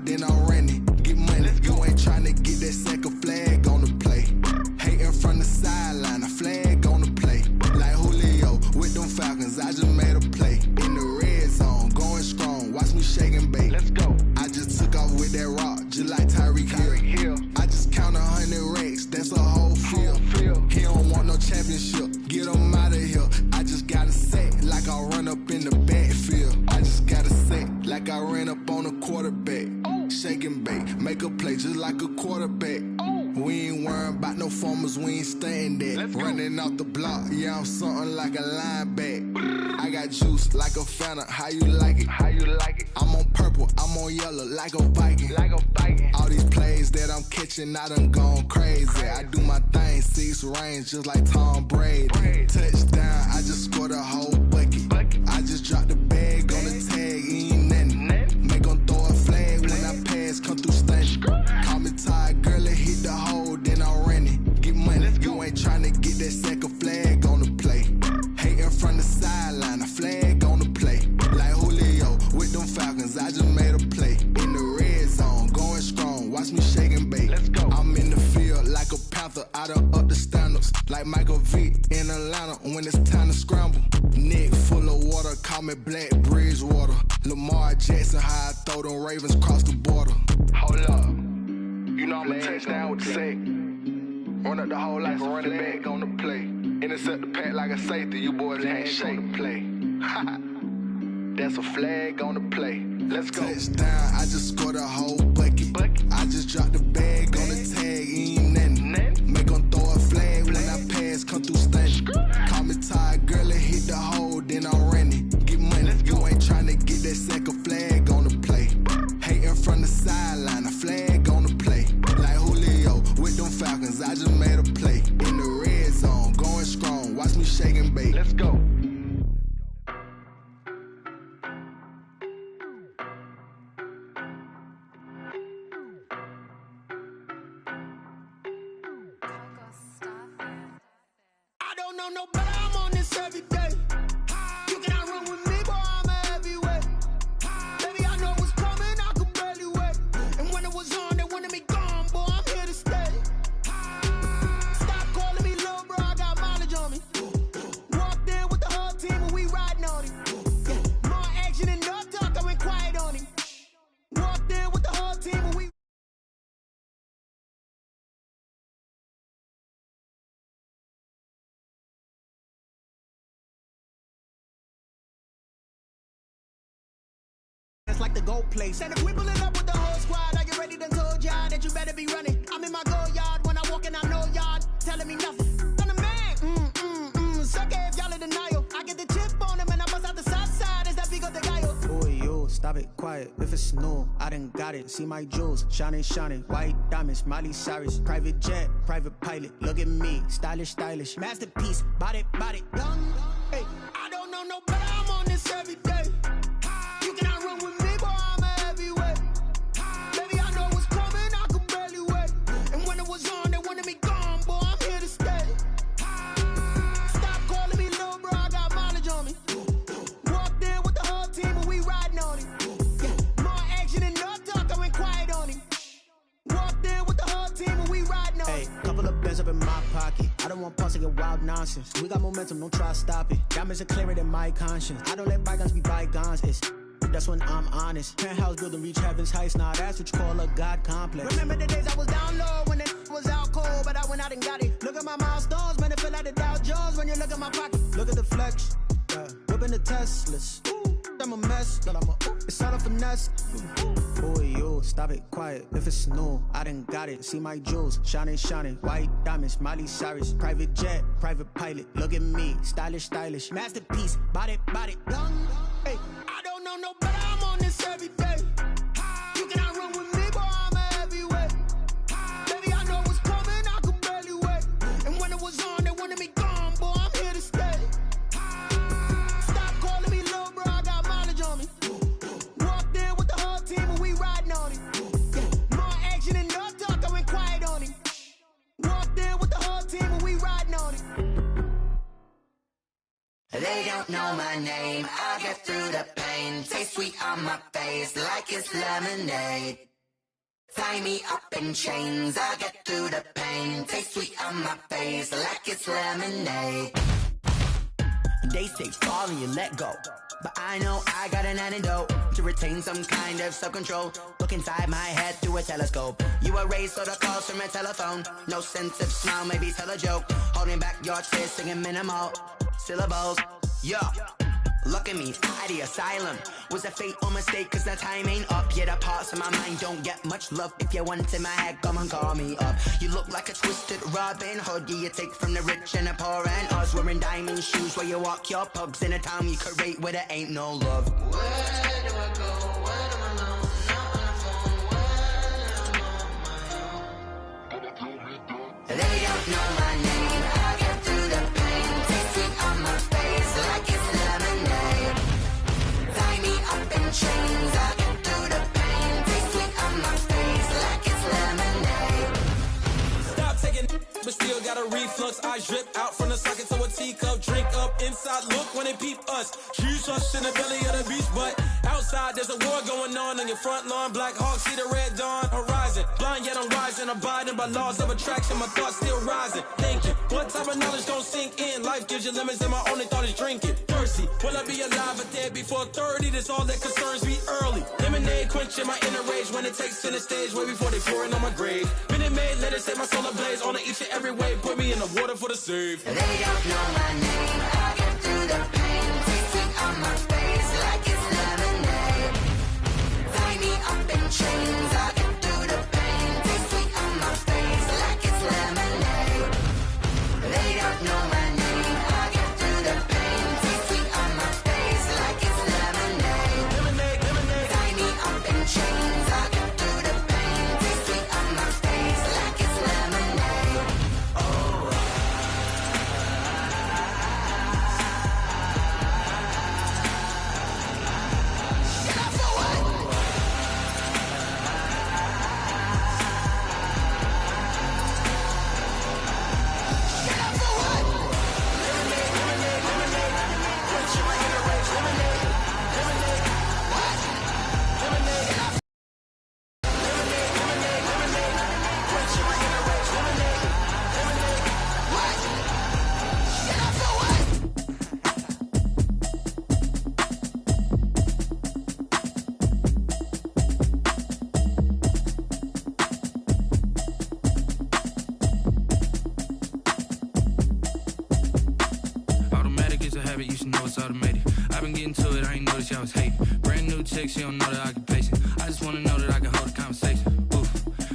then I'm running. Get money, you ain't tryna get that second flag on the play. Hating from the sideline, a flag on the play. Like Julio with them Falcons, I just made a play. In the red zone, going strong, watch me shake and bake. Let's go. I just took off with that rock, just like Tyreek Hill. I just count 100 racks, that's a whole field. He don't want no championship, get him out of here. I just gotta say, like I run up in the backfield. I just gotta say, like I ran up on a quarterback. Shake and bake, make a play just like a quarterback. We ain't worrying about no formers, we ain't staying there. Running off the block, yeah, I'm something like a linebacker. I got juice like a Fanta, how you like it? How you like it? I'm on purple, I'm on yellow like a Viking. Like a Viking. All these plays that I'm catching, I done gone crazy. I do my thing, 6 range just like Tom Brady. Touchdown, I just scored a whole bucket. I just dropped the bag on the tag, ain't nothing. Make 'em throw a flag when I pass, come through stunning. Call me tired, girl, it hit the hole, then I'm running. Get money, you ain't tryna get that second flag on the play. Hating from the sideline, a flag on the play. Like Julio with them Falcons, I just made a play. In the red zone, going strong, watch me shake and bake. Let's go. I'm in the field like a Panther, I done up the standards. Like Michael Vick in Atlanta when it's time to scramble. Neck full of water, call me Black Bridgewater. Lamar Jackson, how I throw them Ravens cross the border. Hold up, you know I'm a touchdown with the sack. Run up the whole like a running back on the play. Intercept the pack like a safety, you boys ain't shake the play. That's a flag on the play. Let's go. Touchdown, I just scored a whole bucket. I just dropped the bag on the tag, ain't nothing. Make 'em throw a flag when I pass, come through stunning. Call me tired, girl, it hit the hole, then I'm running. Get money, you ain't tryna get that second flag on the play. Hating from the sideline, a flag on the play. Like Julio with them Falcons, I just made a play. In the red zone, going strong, watch me shake and bake. Let's go. I don't know no better, I'm on this every day. You cannot run with me, boy, I'm a heavyweight. Baby, I know what's coming, I could barely wait. And when it was on, they wanted me gone, boy, I'm here to stay. Stop calling me little bro, I got mileage on me. Walked in with the whole team and we riding on him. Yeah, more action and no talk, I went quiet on him. Walked in with the whole team and we it's like the goal place. And if we pull it up with the whole squad, are you ready? Done told y'all that you better be running. I'm in my go yard when I walk in, I know y'all telling me nothing. I'm the man, suck it if y'all in denial. I get the chip on him and I bust out the south side. Is that Vigo de Gallo? Boy, yo, stop it, quiet. If it's new, I done got it. See my jewels, shining, shining. White diamonds, Miley Cyrus. Private jet, private pilot. Look at me, stylish, stylish. Masterpiece, body, body, young. Hey, I don't know no better, I'm on this every day. You cannot run with me, boy, I'm a heavyweight. Baby, I know what's coming, I could barely wait. And when it was on, they wanted me gone, boy, I'm here to stay. Stop calling me little bro, I got mileage on me. Walked in with the whole team and we riding on him. Yeah, more action and no talk, I went quiet on him. Walked in with the whole team and we riding on him. Hey, couple of bands up in my pocket. I don't want pause to get wild nonsense. We got momentum, don't try to stop it. Diamonds are clearer than my conscience. I don't let bygones be bygones. That's when I'm honest. Penthouse building reach heaven's heights. Now that's what you call a God complex. Remember the days I was down low when it was out cold, but I went out and got it. Look at my milestones, man, it feel like the Dow Jones when you look at my pocket. Look at the flex, whipping the Teslas. I'm a mess, but it's all a finesse. Boy, yo, stop it, quiet. If it's new, I done got it. See my jewels, shining, shining. White diamonds, Miley Cyrus. Private jet, private pilot. Look at me, stylish, stylish. Masterpiece, body, body, young. Hey, I don't know no better, I'm on this every day. You cannot run with me, boy, I'm a heavyweight. Baby, I know what's coming, I could barely wait. And when it was on, they wanted me gone, boy, I'm here to stay. Stop calling me little bro, I got mileage on me. Walked in with the whole team and we riding on him. Yeah, more action and no talk, I went quiet on him. Walked in with the whole team and we riding on him. They don't know my name, I get through the pain. Taste sweet on my face like it's lemonade. Tie me up in chains, I get through the pain. Taste sweet on my face like it's lemonade. They say fall and you let go, but I know I got an antidote to retain some kind of self-control. Look inside my head through a telescope. You erase all the calls from a telephone. No sense of smile, maybe tell a joke. Holding back your tears, singing minimal syllables. Yo, look at me, out the asylum. Was a fate or mistake, cause the time ain't up. Yeah, the parts of my mind don't get much love. If you want in my head, come and call me up. You look like a twisted Robin Hood. Yeah, you take from the rich and the poor and us. Wearing diamond shoes where you walk your pugs in a town you create where there ain't no love. Where do I go? Where am I alone? Not on the phone. When I'm on my own. They don't know my name. I get through the pain. Taste it on my face like it's lemonade. Tie me up in chains. I get through the pain. Taste it on my face like it's lemonade. Stop taking, but still got a reflux. I drip out from the socket to a teacup. Drink up inside, look when they peep us. Choose us in the belly of the beast, but outside there's a war going on your front lawn. Black Hawk, see the red dawn horizon. Blind yet I'm rising, abiding by laws of attraction. My thoughts still rising, thinking what type of knowledge don't sink in. Life gives you limits and my only thought is drinking. Thirsty, will I be alive or dead before 30? That's all that concerns me early. Lemonade quenching my inner rage when it takes center stage way before they pouring on my grave. Minute Maid, let it set my soul ablaze on each and every way. Put me in the water for the save. They don't know my name. I get through the pain. Taste it on my face like it's lemonade. Tie me up in chains. I get through the pain. Taste it on my face like it's lemonade. They don't know my name. I get through the pain. Taste it on my face like it's lemonade. Lemonade, lemonade. Tie me up in chains. I get through the pain. Taste it on my face like it's lemonade. Automatic is a habit, you should know it's automated. I've been getting to it, I ain't noticed y'all was hating. Brand new chick, she don't know the occupation. I just wanna know that I can hold a conversation. Oof,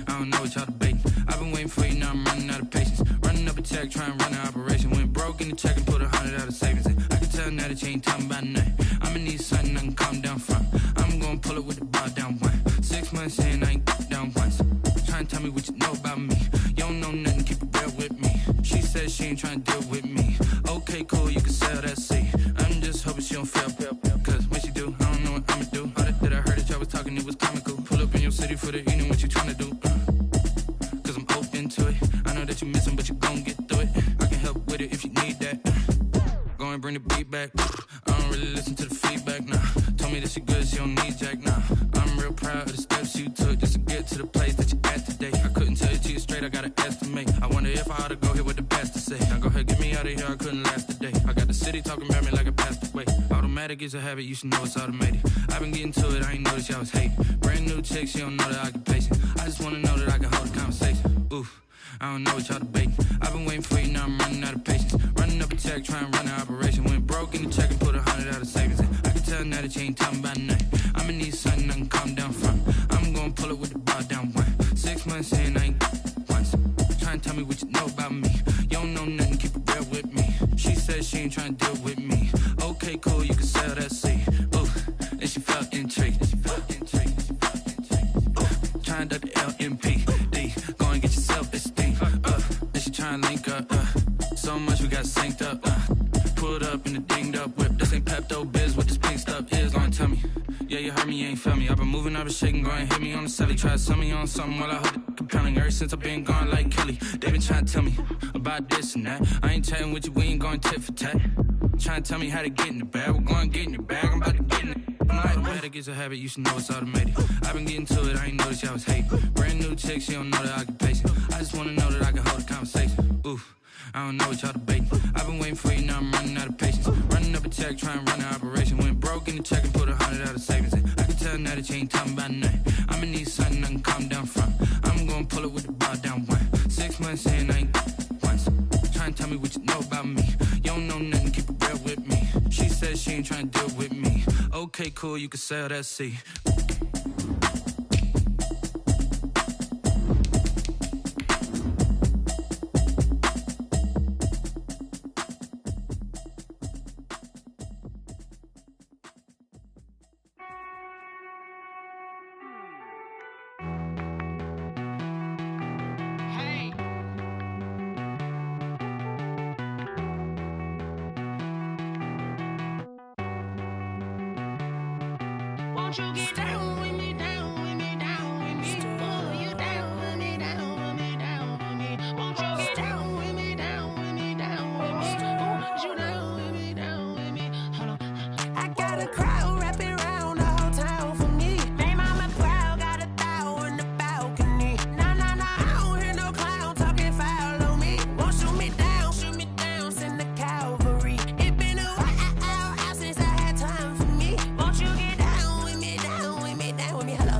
I don't know what y'all debating. I've been waiting for you, now I'm running out of patience. Running up a check, trying to run an operation. Went broke in the check and put 100 out of savings in. I can tell now that you ain't talking about nothing. I'ma need something I can calm down from. I'm gonna pull it with the bar down one. 6 months in, I ain't down once. Trying to tell me what you know about me. You don't know nothing, keep it real with me. She said she ain't trying to deal with me. Okay, cool, you can sell that seat. I'm just hoping she don't fail. Cause when she do, I don't know what I'ma do. All that I heard that y'all was talking, it was comical. Pull up in your city for the evening, what you tryna do? Cause I'm open to it. I know that you missing, but you gon' get through it. I can help with it if you need that. Go and bring the beat back. I don't really listen to the feedback, nah. Told me that she good, she don't need jack, nah. I'm real proud of the steps you took just to get to the place that you at today. I couldn't tell you to you straight, I gotta estimate. I wonder if I ought to go here with the best to say. Now go ahead, get me out of here, I couldn't last a day. I got the city talking about me like I passed away. Automatic is a habit, you should know it's automated. I've been getting to it, I ain't noticed y'all was hating. Brand new chick, she don't know the occupation. I just wanna know that I can hold a conversation. Oof, I don't know what y'all debating. I've been waiting for you, now I'm running out of patience. Running up a check, trying to run an operation. Went broke in the check and put 100 out of savings in. I can tell now that you ain't talking about nothing. I'ma need something I can calm down from. I'm gonna pull it with the bar down one. 6 months in, I ain't once. Trying to tell me what you know about me. You don't know nothing, keep it real with me. She said she ain't trying to deal with me. Okay, cool, you can sell that seat. Ooh, and she felt intrigued. Trying to duck the LMPD. Go and get your self-esteem. And she trying to link up. So much we got synced up. Pulled up in the dinged up whip. This ain't Pepto Biz, what this pink stuff is. Gonna tell me. Yeah, you heard me, you ain't felt me. I've been moving, I've been shaking, go and hit me on the celly. Try to sell me on something while I hold it compelling. Ever since I've been gone like Kelly, they been trying to tell me about this and that. I ain't chatting with you, we ain't going tit for tat. Trying to tell me how to get in the bag, we're going to get in your bag, I'm about to get in it. Automatic is a habit, you should know it's automated. I've been getting to it, I ain't noticed y'all was hating. Brand new chick, she don't know that I can pace it. I just wanna know that I can hold a conversation. Oof, I don't know what y'all debating. I've been waiting for you, now I'm running out of patience. Running up a check, trying to run an operation. Went broke in the check and put 100 out of savings in. I can tell now that you ain't talking about nothing. I'ma need something I can calm down from. I'm gonna pull it with the bar down one. 6 months in, I ain't once. Trying to tell me what you know about me. You don't know nothing, keep it real with me. She said she ain't trying to deal with me. Okay, cool, you can sell that seat. Won't you get down with me, down with me, down with me? Oh, you down with me, down with me, down with me. Won't you get down with me, down with me, down with me? Oh, you down with me, down with me? Hold on. I got a crowd wrapping around the whole town for me. They mama proud, got a thou in the balcony. Nah, nah, nah, I don't hear no clown talking foul on me. Won't shoot me down, send the cavalry. It been a while since I had time for me. Won't you get down with me, down with me, down with me? Hello.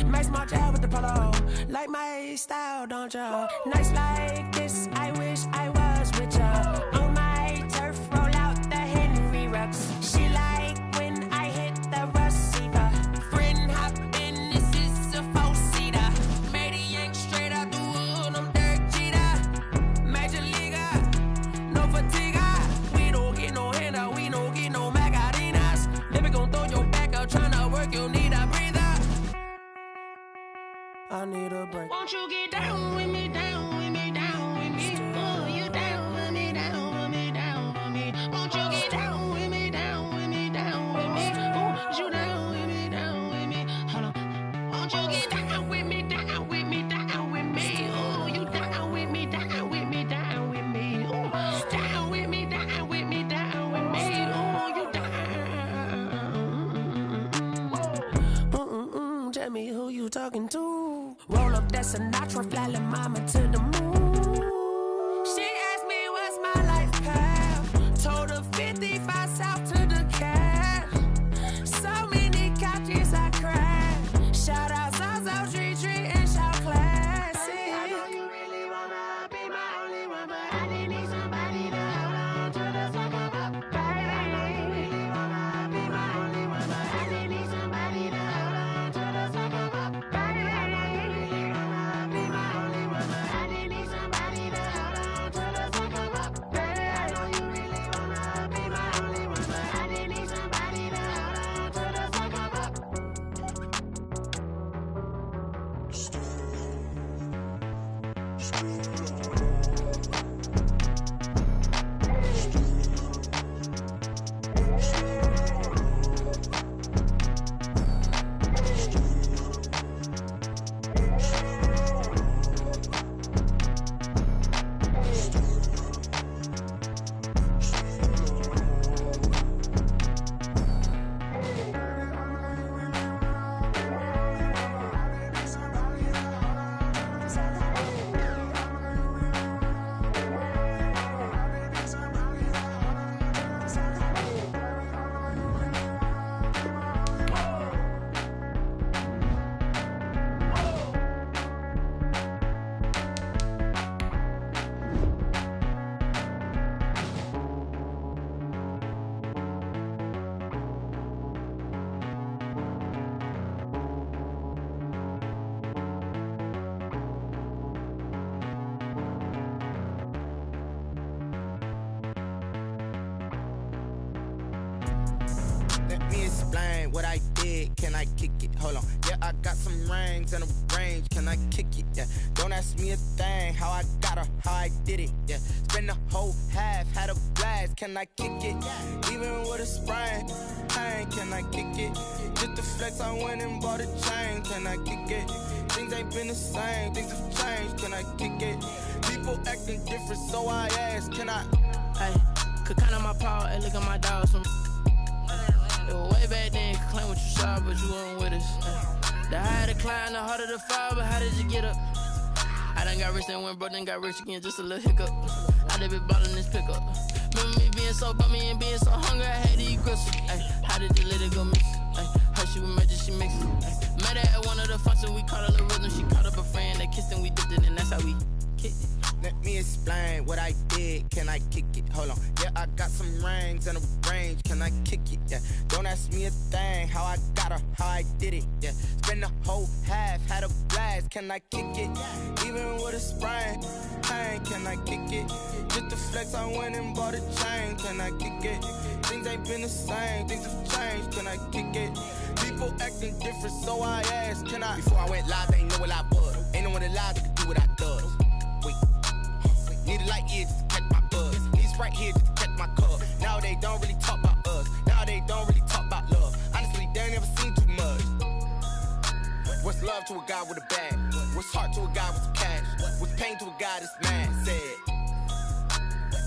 Max March out with the polo. Like my style, don't ya? Nights like this, I wish I was with ya. On my turf, roll out the Henry Rux. She like when I hit the receiver. Friend hop in, this is a four-seater. Made a yank straight out the wood, I'm Derek Jeter. Major leaguer, no fatigue. We don't get no handout, we don't get no Macarinas. Never gon' throw your back out, tryna work, you need a breather. I need a break. Won't you get down with me, down with me, down with me? Oh, you down with me, down with me, down with me? Won't you get down with me, down with me, down with me? Oh, you down with me, down with me? Hold on. Won't you get down with me, down with me, down with me? Oh, you down with me, down with me, down with me? Oh, down with me, down with me, down with me? Oh, you down. Tell me who you talking to. Roll up that Sinatra, fly la mama to the moon. She asked me what's my life path. Told her 55 south to the cab. So many couches I cried. Shout out South Street and shout classic. I know you really wanna be my only one, but I didn't need somebody to hold on to the second up. Baby, I know you really wanna be my only one, but I didn't need somebody to hold on to the second up. Baby, I know you really wanna be my only one, but I didn't need somebody to hold on to the second up. Baby, I know you really wanna be my only one, but I didn't need somebody to hold on to the second up. Let me explain what I did. Can I kick it? Hold on. Yeah, I got some rings and a range. Can I kick it? Yeah. Don't ask me a thing. How I got her, how I did it. Yeah. Spend the whole half, had a blast. Can I kick it? Even with a sprain. Hey, can I kick it? Just the flex, I went and bought a chain. Can I kick it? Things ain't been the same. Things have changed. Can I kick it? People acting different, so I ask. Can I? Hey, could count on my power and look at my dogs from. Way back then, could claim what fly, but you weren't with us. The higher the climb, the harder the fall, but how did you get up? I done got rich and went broke, then got rich again, just a little hiccup. I done been ballin' this pickup. Remember me being so bummy and being so hungry, I had to eat grits. How did you let it go miss? Her she was magic, she mixed it. Met her at one of the functions, we caught a little rhythm. She caught up a friend, they kissed and we dipped it, and that's how we kicked it. Let me explain what I did. Can I kick it? Hold on. Yeah, I got some rings and a range. Can I kick it? Yeah. Don't ask me a thing. How I got her, how I did it. Yeah. Spend the whole half, had a blast. Can I kick it? Even with a sprain, pain. Can I kick it? Just to flex, I went and bought a chain. Can I kick it? Things ain't been the same. Things have changed. Can I kick it? People acting different, so I asked. Can I? Before I went live, they ain't know what I was. Ain't no one alive that could do what I does. Need a light year just to catch my buzz. Need Sprite here just to catch my cup. Now they don't really talk about us. Now they don't really talk about love. Honestly, they ain't never seen too much. What's love to a guy with a bag? What's heart to a guy with some cash? What's pain to a guy that's mad? Said.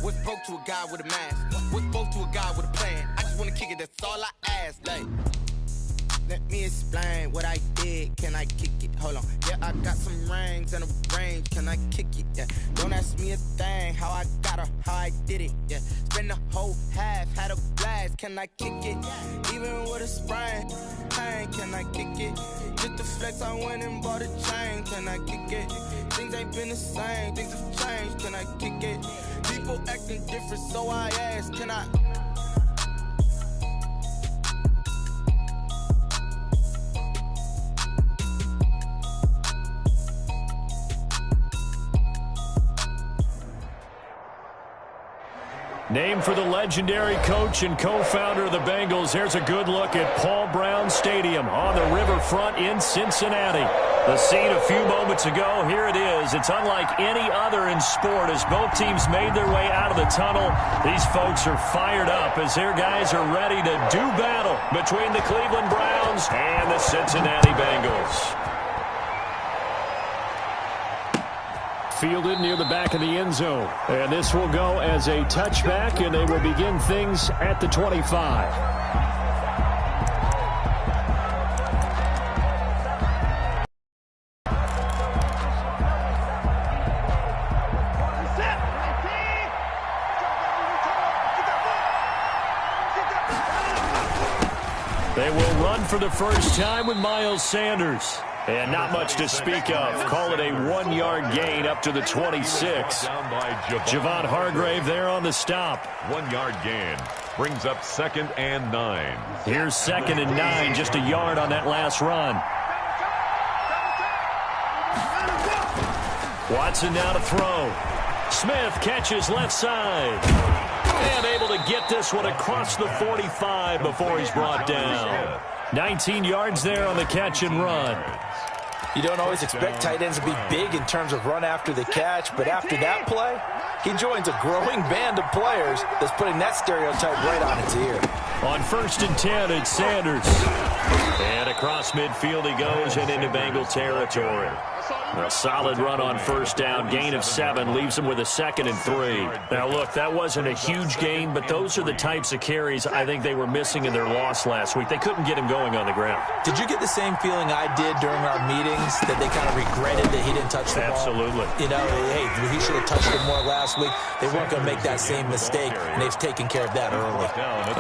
What's broke to a guy with a mask? What's both to a guy with a plan? I just wanna kick it, that's all I ask. Like, let me explain what I did. Can I kick it? Hold on. Yeah, I got some rings and a range. Can I kick it? Yeah. Don't ask me a thing. How I got her, how I did it. Yeah. Spend the whole half, had a blast. Can I kick it? Even with a sprain, pain. Can I kick it? Just to flex, I went and bought a chain. Can I kick it? Things ain't been the same. Things have changed. Can I kick it? People acting different, so I ask. Can I? Named for the legendary coach and co-founder of the Bengals, here's a good look at Paul Brown Stadium on the riverfront in Cincinnati. The scene a few moments ago, here it is. It's unlike any other in sport as both teams made their way out of the tunnel. These folks are fired up as their guys are ready to do battle between the Cleveland Browns and the Cincinnati Bengals. Fielded near the back of the end zone. And this will go as a touchback, and they will begin things at the 25. They will run for the first time with Miles Sanders. And not much to speak of. Call it a 1-yard gain up to the 26. Javon Hargrave there on the stop. 1-yard gain. Brings up 2nd and 9. Here's 2nd and 9. Just a yard on that last run. Watson now to throw. Smith catches left side. And able to get this one across the 45 before he's brought down. 19 yards there on the catch and run. You don't always expect tight ends to be big in terms of run after the catch, but after that play, he joins a growing band of players that's putting that stereotype right on its ear. On 1st and 10, it's Sanders. And across midfield he goes and into Bengal territory. A solid run on 1st down, gain of 7, leaves him with a 2nd and 3. Now, look, that wasn't a huge gain, but those are the types of carries I think they were missing in their loss last week. They couldn't get him going on the ground. Did you get the same feeling I did during our meetings, that they kind of regretted that he didn't touch the ball? Absolutely. You know, hey, he should have touched it more last week. They weren't going to make that same mistake, and they've taken care of that early.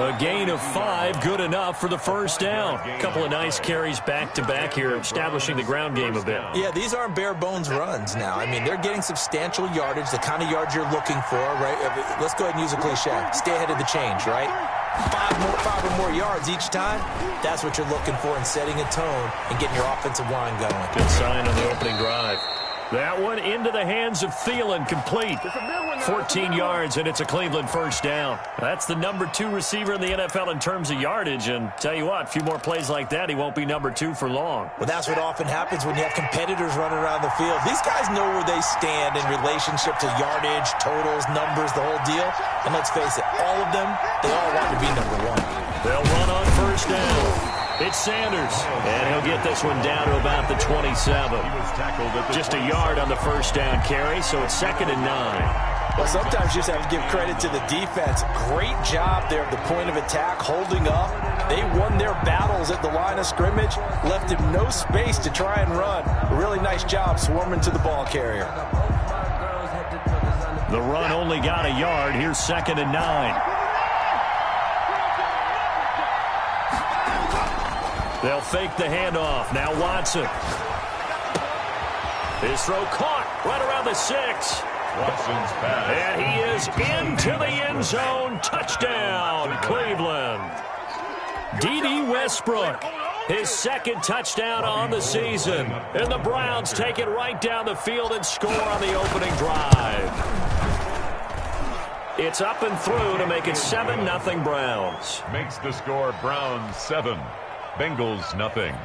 A gain of 5, good enough for the 1st down. A couple of nice carries back-to-back here, establishing the ground game a bit. Yeah, these aren't bare-bones runs now. I mean, they're getting substantial yardage, the kind of yards you're looking for, right? Let's go ahead and use a cliche. Stay ahead of the change, right? 5 or more yards each time. That's what you're looking for in setting a tone and getting your offensive line going. Good sign on the opening drive. That one into the hands of Thielen, complete. 14 yards, and it's a Cleveland 1st down. That's the number 2 receiver in the NFL in terms of yardage, and tell you what, a few more plays like that, he won't be number 2 for long. Well, that's what often happens when you have competitors running around the field. These guys know where they stand in relationship to yardage, totals, numbers, the whole deal. And let's face it, all of them, they all want to be number 1. They'll run on 1st down. It's Sanders, and he'll get this one down to about the 27. Just a yard on the 1st down carry, so it's 2nd and 9. Well, sometimes you just have to give credit to the defense. Great job there at the point of attack, holding up. They won their battles at the line of scrimmage, left him no space to try and run. A really nice job swarming to the ball carrier. The run only got a yard. Here's 2nd and 9. They'll fake the handoff. Now Watson. His throw caught right around the 6. Watson's pass. And he is into the end zone. Touchdown, Cleveland. D.D. Westbrook, his 2nd touchdown on the season. And the Browns take it right down the field and score on the opening drive. It's up and through to make it 7-0 Browns. Makes the score Browns 7, Bengals nothing.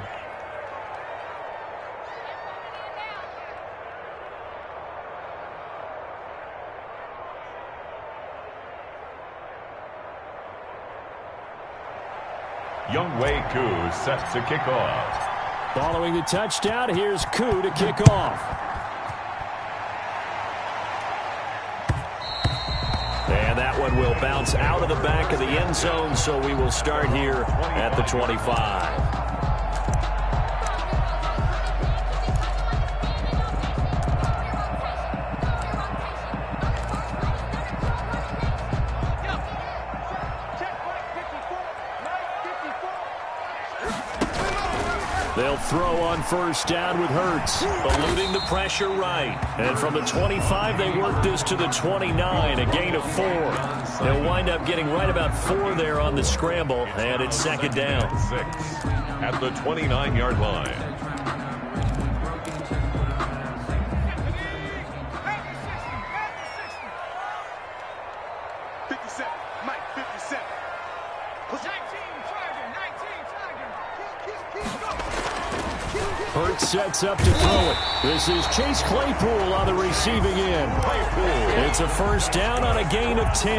Younghoe Koo set to kick off. Following the touchdown, here's Koo to kick off. And that one will bounce out of the back of the end zone, so we will start here at the 25. They'll throw on 1st down with Hurts, eluding the pressure right. And from the 25, they work this to the 29, a gain of 4. They'll wind up getting right about 4 there on the scramble, and it's 2nd down. 6 at the 29-yard line. Hurts sets up to throw it. This is Chase Claypool on the receiving end. It's a 1st down on a gain of 10.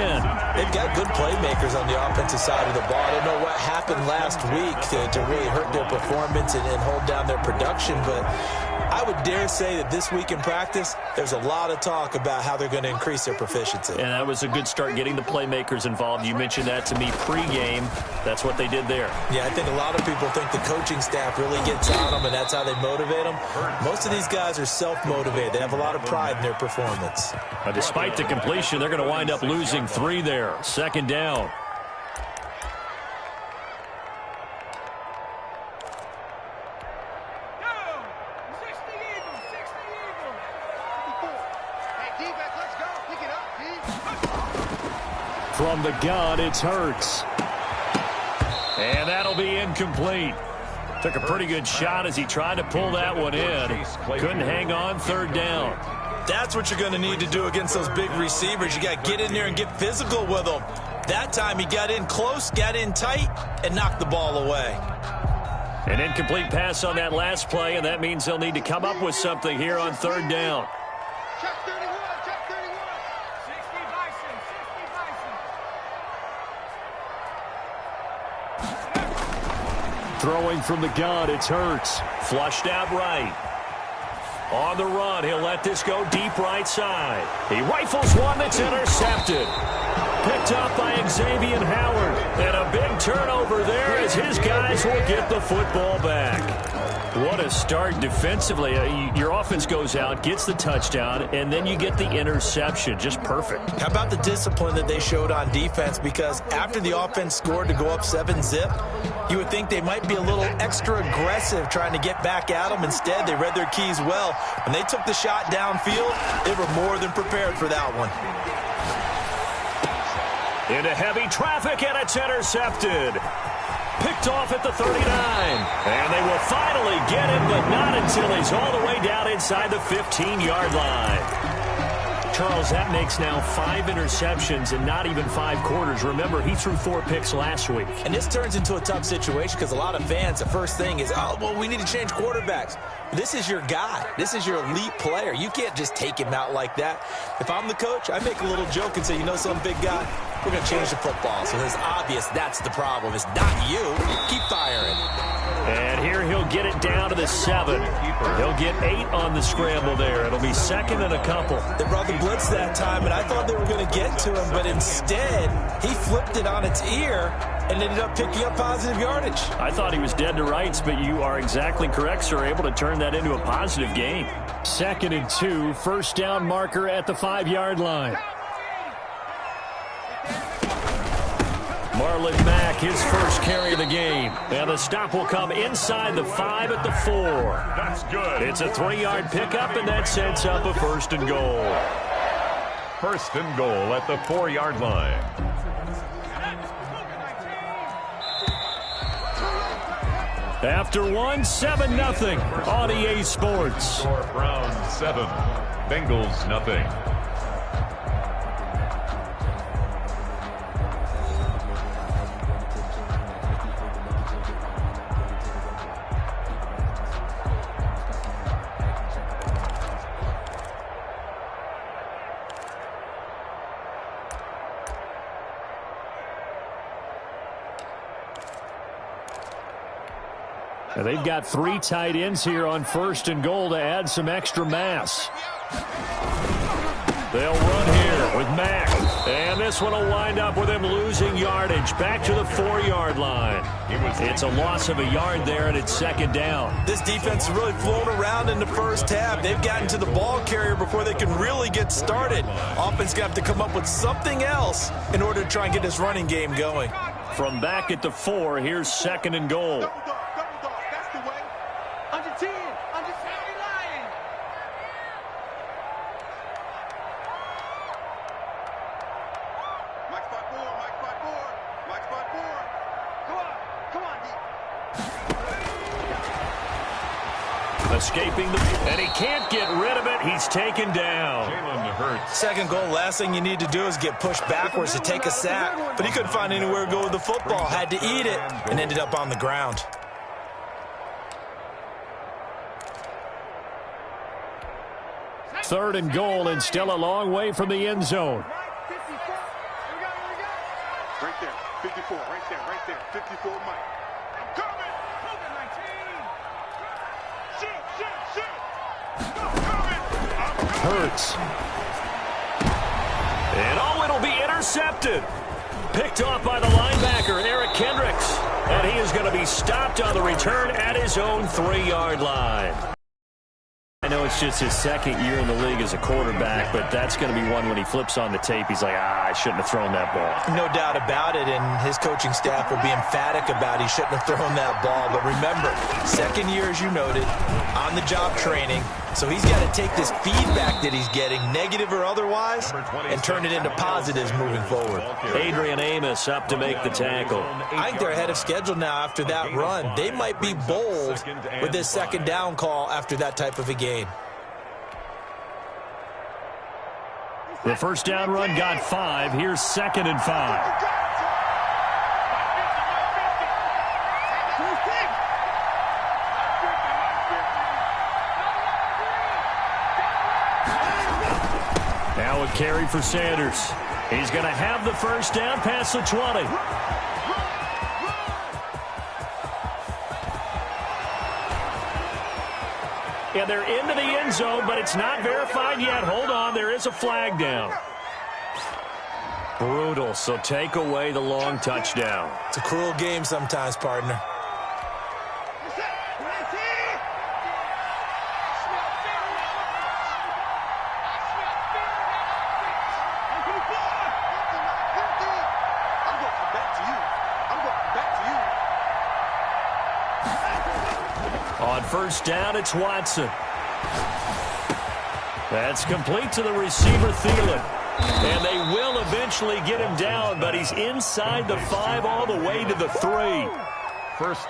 They've got good playmakers on the offensive side of the ball. I don't know what happened last week to really hurt their performance and hold down their production, but I would dare say that this week in practice, there's a lot of talk about how they're going to increase their proficiency. And that was a good start, getting the playmakers involved. You mentioned that to me pregame. That's what they did there. Yeah, I think a lot of people think the coaching staff really gets on them, and that's how they motivate them. Most of these guys are self-motivated. They have a lot of pride in their performance. Despite the completion, they're going to wind up losing 3 there. 2nd down. From the gun, it's Hurts. And that'll be incomplete. Took a pretty good shot as he tried to pull that one in. Couldn't hang on 3rd down. That's what you're going to need to do against those big receivers. You got to get in there and get physical with them. That time he got in close, got in tight, and knocked the ball away. An incomplete pass on that last play, and that means they'll need to come up with something here on 3rd down. Throwing from the gun, it's Hurts. Flushed out right. On the run, he'll let this go deep right side. He rifles one that's intercepted. Picked up by Xavier Howard. And a big turnover there as his guys will get the football back. What a start defensively. Your offense goes out, gets the touchdown, and then you get the interception. Just perfect. How about the discipline that they showed on defense? Because after the offense scored to go up 7-zip, you would think they might be a little extra aggressive trying to get back at them. Instead, they read their keys well. When they took the shot downfield, they were more than prepared for that one. Into heavy traffic, and it's intercepted. Picked off at the 39. And they will finally get him, but not until he's all the way down inside the 15-yard line. Charles, that makes now 5 interceptions in not even 5 quarters. Remember, he threw 4 picks last week. And this turns into a tough situation because a lot of fans, the first thing is, oh, well, we need to change quarterbacks. This is your guy. This is your elite player. You can't just take him out like that. If I'm the coach, I make a little joke and say, you know something, big guy? We're going to change the football. So it's obvious that's the problem. It's not you. Keep firing. And here he'll get it down to the 7. He'll get 8 on the scramble there. It'll be second and a couple. They brought the blitz that time, and I thought they were going to get to him, but instead he flipped it on its ear and ended up picking up positive yardage. I thought he was dead to rights, but you are exactly correct, sir. Able to turn that into a positive gain. 2nd and 2, first down marker at the 5-yard line. Marlon Mack, his first carry of the game. And the stop will come inside the 5 at the 4. That's good. It's a 3-yard pickup, and that sets up a 1st and goal. 1st and goal at the 4-yard line. After 1, 7-0 on EA Sports. Browns 7, Bengals nothing. Now they've got 3 tight ends here on 1st and goal to add some extra mass. They'll run here with Mack. And this one will wind up with him losing yardage. Back to the 4-yard line. It's a loss of a yard there, and it's 2nd down. This defense has really flown around in the first half. They've gotten to the ball carrier before they can really get started. Offense got to come up with something else in order to try and get this running game going. From back at the 4, here's 2nd and goal. Escaping and he can't get rid of it. He's taken down. Second goal, last thing you need to do is get pushed backwards to take a sack. But he couldn't find anywhere to go with the football. Had to eat it and ended up on the ground. Third and goal, and still a long way from the end zone. Right there, 54, right there, 54, Mike. I'm coming! Hurts. And it'll be intercepted. Picked off by the linebacker, Eric Kendricks. And he is going to be stopped on the return at his own 3-yard line. I know it's just his 2nd year in the league as a quarterback, but that's going to be one when he flips on the tape. He's like, I shouldn't have thrown that ball. No doubt about it, and his coaching staff will be emphatic about he shouldn't have thrown that ball. But remember, 2nd year, as you noted, on-the-job training. So he's got to take this feedback that he's getting, negative or otherwise, and turn it into positives moving forward. Adrian Amos up to make the tackle. I think they're ahead of schedule now after that run. They might be bold with this 2nd down call after that type of a game. The first down run got 5. Here's 2nd and 5. Now a carry for Sanders. He's going to have the first down past the 20. And they're into the end zone, but it's not verified yet. Hold on, there is a flag down. Brutal, so take away the long touchdown. It's a cruel game sometimes, partner. On first down, it's Watson. That's complete to the receiver, Thielen. And they will eventually get him down, but he's inside the 5 all the way to the 3.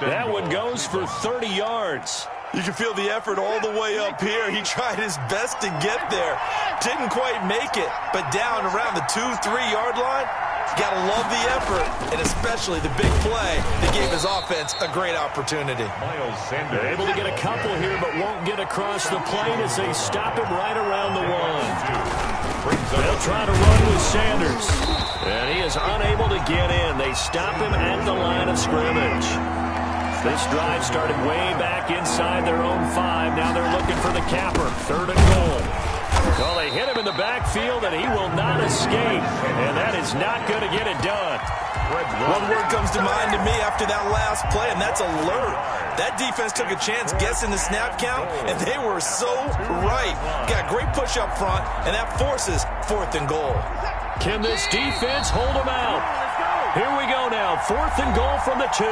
That one goes for 30 yards. You can feel the effort all the way up here. He tried his best to get there. Didn't quite make it, but down around the 2-3-yard line, got to love the effort, and especially the big play that gave his offense a great opportunity. They're able to get a couple here, but won't get across the plane as they stop him right around the 1. They'll try to run with Sanders, and he is unable to get in. They stop him at the line of scrimmage. This drive started way back inside their own 5. Now they're looking for the capper. 3rd and goal. Well, they hit him in the backfield, and he will not escape. And that is not going to get it done. One word comes to mind to me after that last play, and that's alert. That defense took a chance guessing the snap count, and they were so right. Got great push up front, and that forces 4th and goal. Can this defense hold them out? Here we go now. 4th and goal from the 2.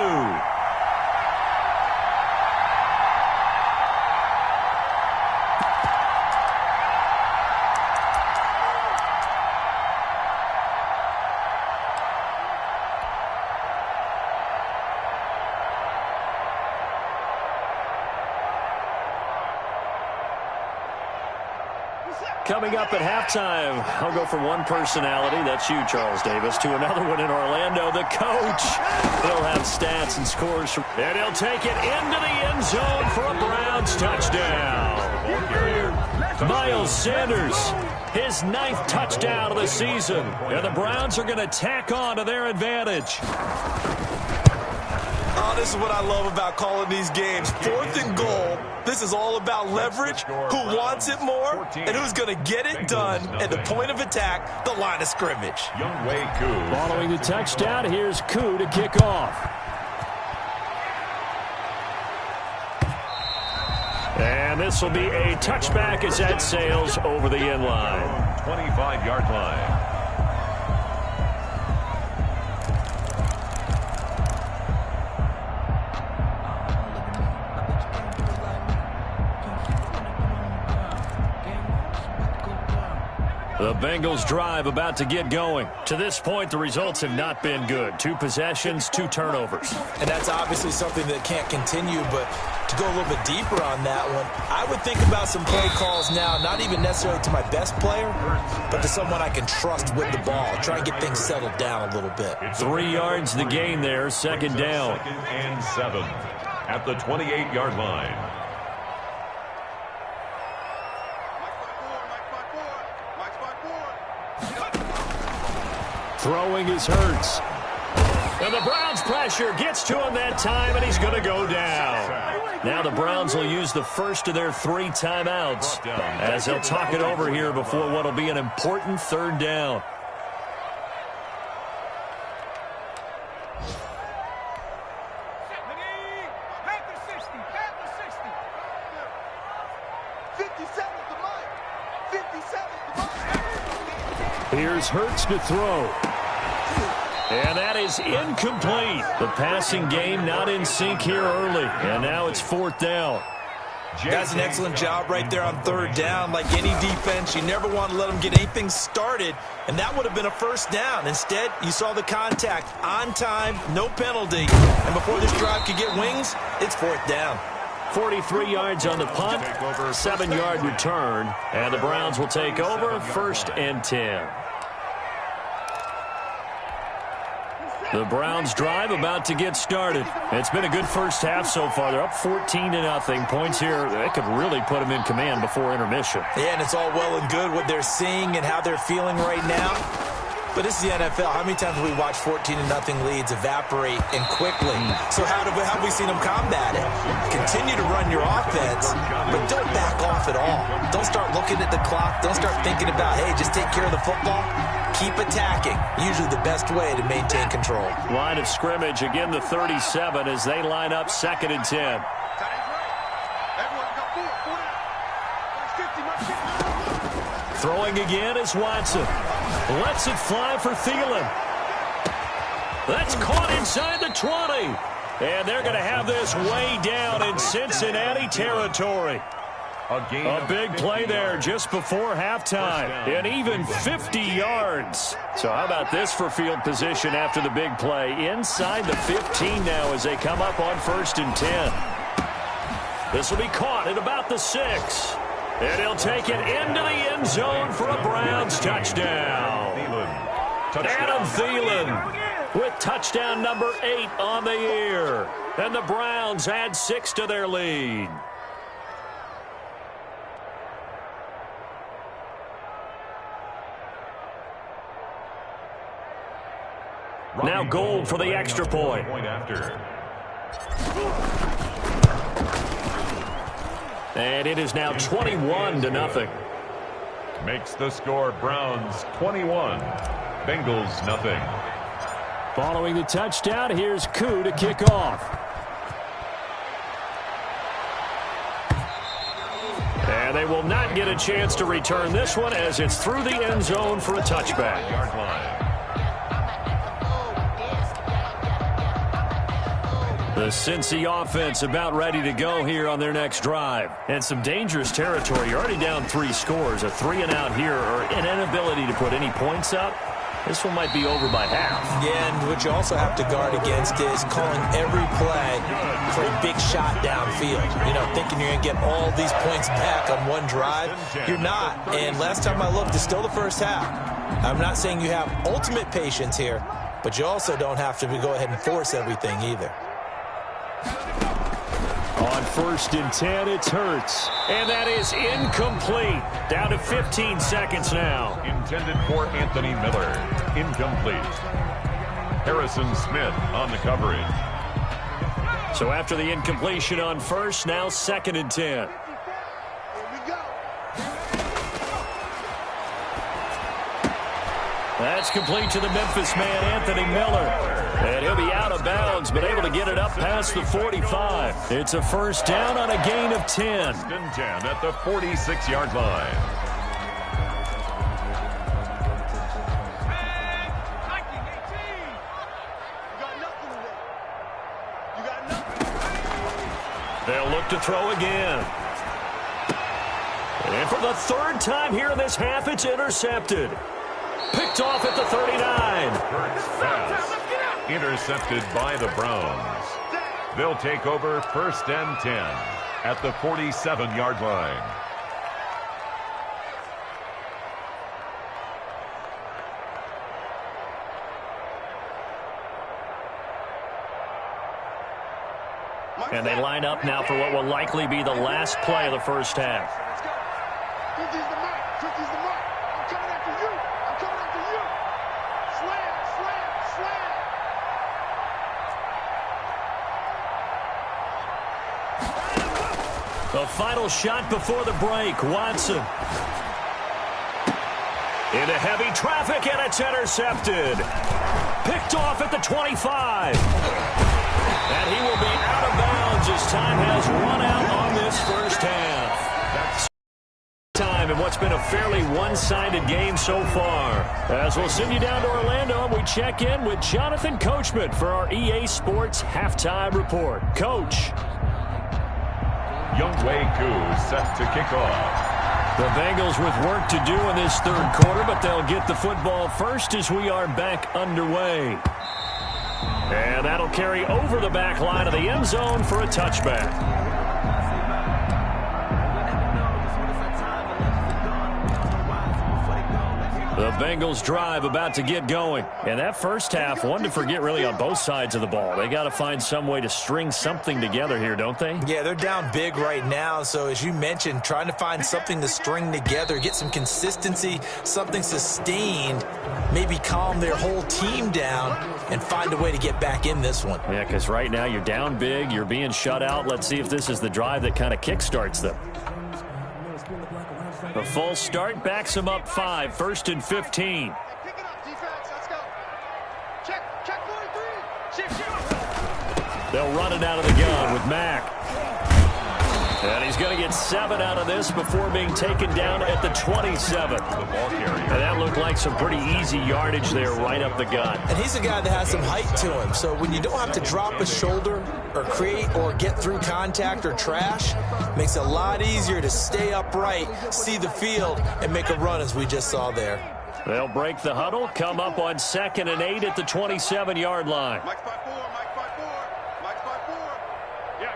Coming up at halftime, I'll go from one personality, that's you, Charles Davis, to another one in Orlando, the coach. He'll have stats and scores. And he'll take it into the end zone for a Browns touchdown. Miles Sanders, his 9th touchdown of the season. And the Browns are going to tack on to their advantage. Oh, this is what I love about calling these games. 4th and goal. This is all about leverage, who wants it more, and who's going to get it done at the point of attack, the line of scrimmage. Following the touchdown, here's Koo to kick off. And this will be a touchback as that sails over the end line. 25-yard line. The Bengals drive about to get going. To this point, the results have not been good. 2 possessions, 2 turnovers. And that's obviously something that can't continue, but to go a little bit deeper on that one, I would think about some play calls now, not even necessarily to my best player, but to someone I can trust with the ball. Try and get things settled down a little bit. 3 yards the gain there, 2nd down. 2nd and 7 at the 28-yard line. Throwing is Hurts. And the Browns pressure gets to him that time, and he's going to go down. Now the Browns will use the first of their 3 timeouts as they'll talk it over here before what will be an important 3rd down. Here's Hurts to throw. And that is incomplete. The passing game not in sync here early. And now it's 4th down. That's an excellent job right there on 3rd down. Like any defense, you never want to let them get anything started. And that would have been a 1st down. Instead, you saw the contact on time, no penalty. And before this drive could get wings, it's 4th down. 43 yards on the punt, 7-yard return. And the Browns will take over 1st and 10. The Browns drive about to get started. It's been a good first half so far. They're up 14-0. Points here, they could really put them in command before intermission. Yeah, and it's all well and good what they're seeing and how they're feeling right now. But this is the NFL. How many times have we watched 14-0 leads evaporate and quickly? So how have we seen them combat it? Continue to run your offense, but don't back off at all. Don't start looking at the clock. Don't start thinking about, hey, just take care of the football. Keep attacking. Usually the best way to maintain control. Line of scrimmage, again the 37 as they line up 2nd and 10. Throwing again is Watson. Lets it fly for Thielen. That's caught inside the 20. And they're going to have this way down in Cincinnati territory. A big play there just before halftime. And even 50 yards. So how about this for field position after the big play? Inside the 15 now as they come up on 1st and 10. This will be caught at about the 6. And he'll take it into the end zone for a Browns touchdown. Adam Thielen with touchdown number 8 on the year. And the Browns add 6 to their lead. Now Gold for the extra point. And it is now 21-0. Makes the score Browns 21, Bengals nothing. Following the touchdown, here's Koo to kick off. And they will not get a chance to return this one as it's through the end zone for a touchback. Yard line. The Cincy offense about ready to go here on their next drive. And some dangerous territory. You're already down 3 scores. A 3-and-out here or an inability to put any points up. This one might be over by half. Yeah, and what you also have to guard against is calling every play for a big shot downfield. You know, thinking you're going to get all these points back on one drive. You're not. And last time I looked, it's still the first half. I'm not saying you have ultimate patience here, but you also don't have to go ahead and force everything either. On 1st and 10, it's Hurts. And that is incomplete. Down to 15 seconds now. Intended for Anthony Miller. Incomplete. Harrison Smith on the coverage. So after the incompletion on 1st, now 2nd and 10. That's complete to the Memphis man, Anthony Miller. And he'll be out of bounds, but able to get it up past the 45. It's a first down on a gain of 10. 1st and 10 at the 46-yard line. They'll look to throw again. And for the 3rd time here in this half, it's intercepted. Picked off at the 39. Hurts pass. Intercepted by the Browns. They'll take over 1st and 10 at the 47-yard line. And they line up now for what will likely be the last play of the first half. The final shot before the break, Watson. Into heavy traffic, and it's intercepted. Picked off at the 25. And he will be out of bounds as time has run out on this first half. That's time in what's been a fairly one-sided game so far. As we'll send you down to Orlando, we check in with Jonathan Coachman for our EA Sports Halftime Report. Coach. Younghoe Koo set to kick off. The Bengals with work to do in this 3rd quarter, but they'll get the football first as we are back underway. And that'll carry over the back line of the end zone for a touchback. The Bengals drive about to get going. And that first half, one to forget really on both sides of the ball. They got to find some way to string something together here, don't they? Yeah, they're down big right now. So as you mentioned, trying to find something to string together, get some consistency, something sustained, maybe calm their whole team down and find a way to get back in this one. Yeah, because right now you're down big, you're being shut out. Let's see if this is the drive that kind of kickstarts them. The full start backs them up 5, 1st and 15. Pick it up, defense. Let's go. Check 43. They'll run it out of the gun with Mack. And he's going to get 7 out of this before being taken down at the 27. And that looked like some pretty easy yardage there right up the gut. And he's a guy that has some height to him. So when you don't have to drop a shoulder or create or get through contact or trash, makes it a lot easier to stay upright, see the field, and make a run as we just saw there. They'll break the huddle, come up on 2nd and 8 at the 27-yard line. Mike's by 4. Mike's by 4. Yeah.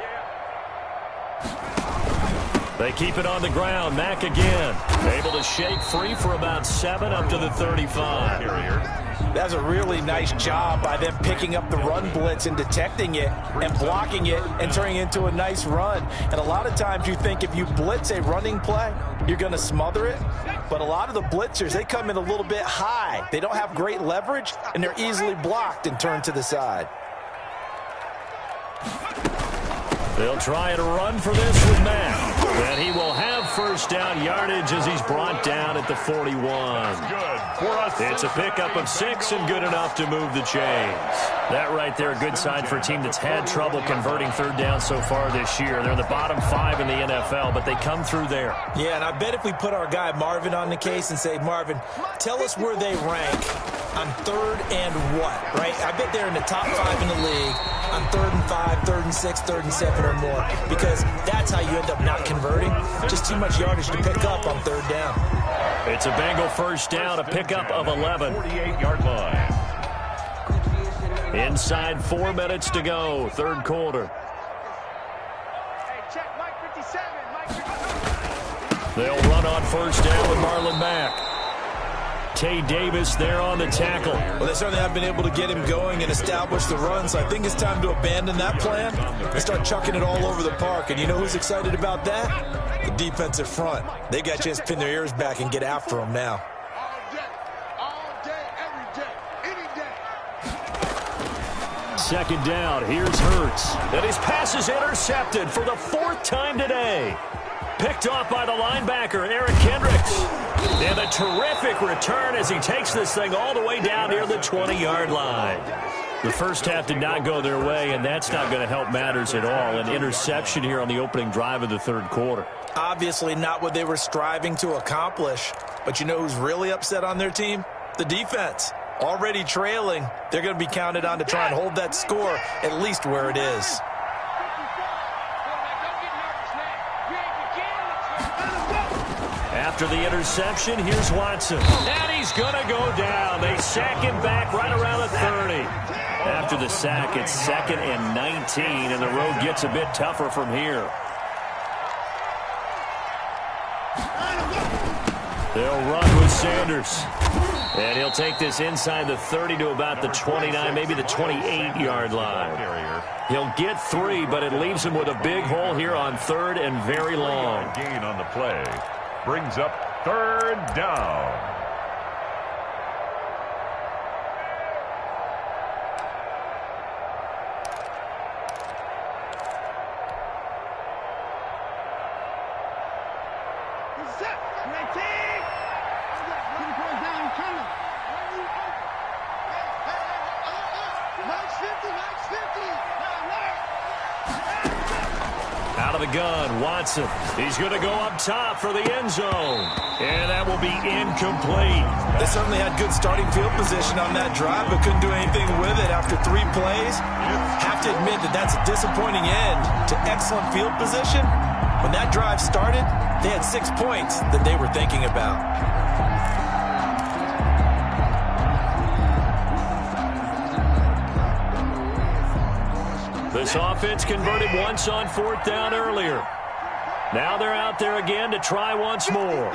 They keep it on the ground. Mack again. Able to shake free for about 7 up to the 35. That's a really nice job by them picking up the run blitz and detecting it and blocking it and turning it into a nice run. And a lot of times you think if you blitz a running play, you're going to smother it. But a lot of the blitzers, they come in a little bit high. They don't have great leverage, and they're easily blocked and turned to the side. They'll try and run for this with Mack. And he will have first down yardage as he's brought down at the 41. It's a pickup of 6 and good enough to move the chains. That right there, a good sign for a team that's had trouble converting third down so far this year. They're in the bottom 5 in the NFL, but they come through there. Yeah, and I bet if we put our guy Marvin on the case and say, Marvin, tell us where they rank on third and what, right? I bet they're in the top 5 in the league on 3rd and 5, 3rd and 6, 3rd and 7 or more, because that's how you end up not converting. Just too much yardage to pick up on third down. It's a Bengal first down, a pickup of 11. 48-yard line. Inside 4 minutes to go, third quarter. They'll run on first down with Marlon Mack. Tay Davis there on the tackle. Well, they certainly have been able to get him going and establish the run, so I think it's time to abandon that plan and start chucking it all over the park. And you know who's excited about that? The defensive front. They got a chance to pin their ears back and get after him now. All day, every day, any day. Second down, here's Hurts. And his pass is intercepted for the 4th time today. Picked off by the linebacker, Eric Kendricks. And a terrific return as he takes this thing all the way down near the 20-yard line. The first half did not go their way, and that's not going to help matters at all. An interception here on the opening drive of the third quarter. Obviously not what they were striving to accomplish. But you know who's really upset on their team? The defense. Already trailing. They're going to be counted on to try and hold that score at least where it is. After the interception, here's Watson. And he's going to go down. They sack him back right around the 30. After the sack, it's 2nd and 19, and the road gets a bit tougher from here. They'll run with Sanders. And he'll take this inside the 30 to about the 29, maybe the 28-yard line. He'll get 3, but it leaves him with a big hole here on 3rd and very long. Gain on the play. Brings up 3rd down. Out of the gun, Watson. He's going to go up top for the end zone. And that will be incomplete. They certainly had good starting field position on that drive, but couldn't do anything with it after 3 plays. Have to admit that that's a disappointing end to excellent field position. When that drive started, they had 6 points that they were thinking about. This offense converted once on 4th down earlier. Now they're out there again to try once more.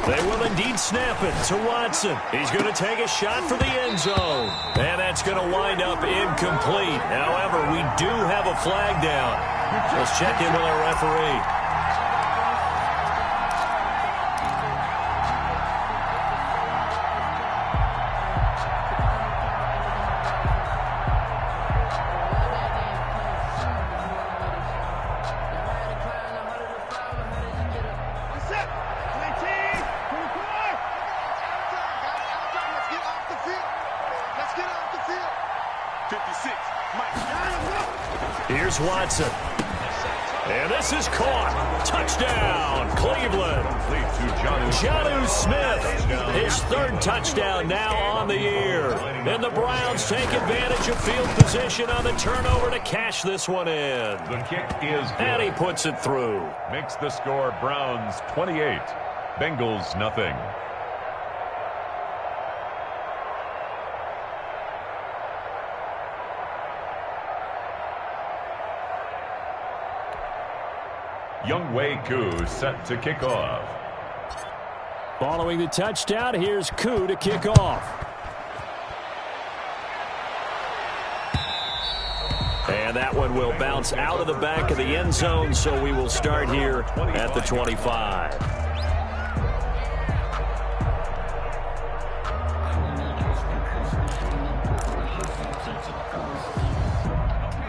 They will indeed snap it to Watson. He's going to take a shot for the end zone. And that's going to wind up incomplete. However, we do have a flag down. Let's check in with our referee. Here's Watson. And this is caught. Touchdown, Cleveland. Jonnu Smith, his 3rd touchdown now on the year. And the Browns take advantage of field position on the turnover to cash this one in. The kick is good. And he puts it through. Makes the score Browns 28, Bengals nothing. Younghoe Koo set to kick off. Following the touchdown, here's Koo to kick off. And that one will bounce out of the back of the end zone, so we will start here at the 25.